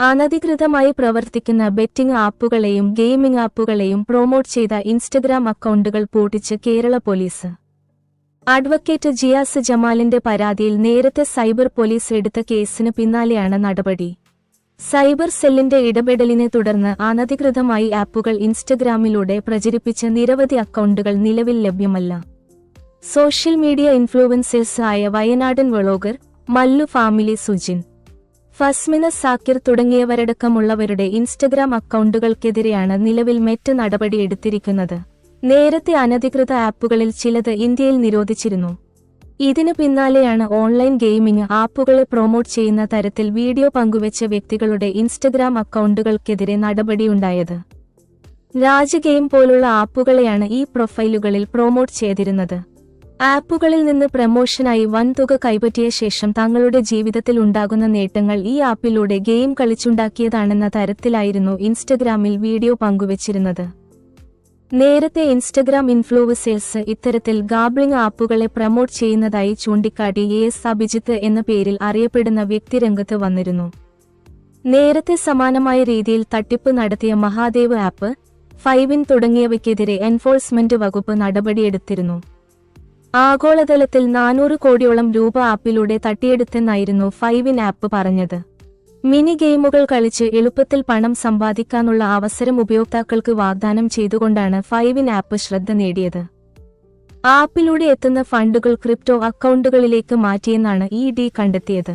അനധികൃതമായി പ്രവർത്തിക്കുന്ന betting ആപ്പുകളെയും gaming ആപ്പുകളെയും promote ചെയ്ത ഇൻസ്റ്റഗ്രാം അക്കൗണ്ടുകൾ പൂട്ടിച്ച് കേരള പോലീസ്. അഡ്വക്കേറ്റ് ജിയാസ് ജമാലിന്റെ പരാതിയിൽ നേരത്തെ സൈബർ പോലീസ് എടുത്ത കേസിന് പിന്നാലെയാണ് നടപടി. സൈബർ സെല്ലിന്റെ ഇടപെടലിനെ തുടർന്ന് അനധികൃതമായി ആപ്പുകൾ ഇൻസ്റ്റഗ്രാമിലൂടെ പ്രചരിപ്പിച്ച നിരവധി അക്കൗണ്ടുകൾ നിലവിൽ ലഭ്യമല്ല. സോഷ്യൽ മീഡിയ ഇൻഫ്ലുവൻസേഴ്സ് ആയ വയനാടൻ വ്ളോഗർ മല്ലു ഫാമിലി, സുജിൻ, ഫസ്മിന സാക്കിർ തുടങ്ങിയവരടക്കമുള്ളവരുടെ ഇൻസ്റ്റഗ്രാം അക്കൗണ്ടുകൾക്കെതിരെയാണ് നിലവിൽ മെറ്റ നടപടിയെടുത്തിരിക്കുന്നത്. നേരത്തെ അനധികൃത ആപ്പുകളിൽ ചിലത് ഇന്ത്യയിൽ നിരോധിച്ചിരുന്നു. ഇതിനു പിന്നാലെയാണ് ഓൺലൈൻ ഗെയിമിംഗ് ആപ്പുകളെ പ്രൊമോട്ട് ചെയ്യുന്ന തരത്തിൽ വീഡിയോ പങ്കുവെച്ച വ്യക്തികളുടെ ഇൻസ്റ്റഗ്രാം അക്കൗണ്ടുകൾക്കെതിരെ നടപടിയുണ്ടായത്. രാജ് ഗെയിം പോലുള്ള ആപ്പുകളെയാണ് ഈ പ്രൊഫൈലുകളിൽ പ്രൊമോട്ട് ചെയ്തിരുന്നത്. ആപ്പുകളിൽ നിന്ന് പ്രമോഷനായി വൻതുക കൈപ്പറ്റിയ ശേഷം തങ്ങളുടെ ജീവിതത്തിൽ ഉണ്ടാകുന്ന നേട്ടങ്ങൾ ഈ ആപ്പിലൂടെ ഗെയിം കളിച്ചുണ്ടാക്കിയതാണെന്ന തരത്തിലായിരുന്നു ഇൻസ്റ്റഗ്രാമിൽ വീഡിയോ പങ്കുവച്ചിരുന്നത്. നേരത്തെ ഇൻസ്റ്റഗ്രാം ഇൻഫ്ലുവൻസേഴ്സ് ഇത്തരത്തിൽ ഗാംബ്ലിംഗ് ആപ്പുകളെ പ്രൊമോട്ട് ചെയ്യുന്നതായി ചൂണ്ടിക്കാട്ടി AS അഭിജിത്ത് എന്ന പേരിൽ അറിയപ്പെടുന്ന വ്യക്തി രംഗത്ത് വന്നിരുന്നു. നേരത്തെ സമാനമായ രീതിയിൽ തട്ടിപ്പ് നടത്തിയ മഹാദേവ് ആപ്പ്, ഫൈവിൻ തുടങ്ങിയവയ്ക്കെതിരെ എൻഫോഴ്സ്മെന്റ് വകുപ്പ് നടപടിയെടുത്തിരുന്നു. ആഗോളതലത്തിൽ 400 കോടിയോളം രൂപ ആപ്പിലൂടെ തട്ടിയെടുത്തെന്നായിരുന്നു ഫൈവിൻ ആപ്പ് പറഞ്ഞത്. മിനി ഗെയിമുകൾ കളിച്ച് എളുപ്പത്തിൽ പണം സമ്പാദിക്കാനുള്ള അവസരം ഉപയോക്താക്കൾക്ക് വാഗ്ദാനം ചെയ്തുകൊണ്ടാണ് ഫൈവിൻ ആപ്പ് ശ്രദ്ധ നേടിയത്. ആപ്പിലൂടെ എത്തുന്ന ഫണ്ടുകൾ ക്രിപ്റ്റോ അക്കൗണ്ടുകളിലേക്ക് മാറ്റിയെന്നാണ് ED കണ്ടെത്തിയത്.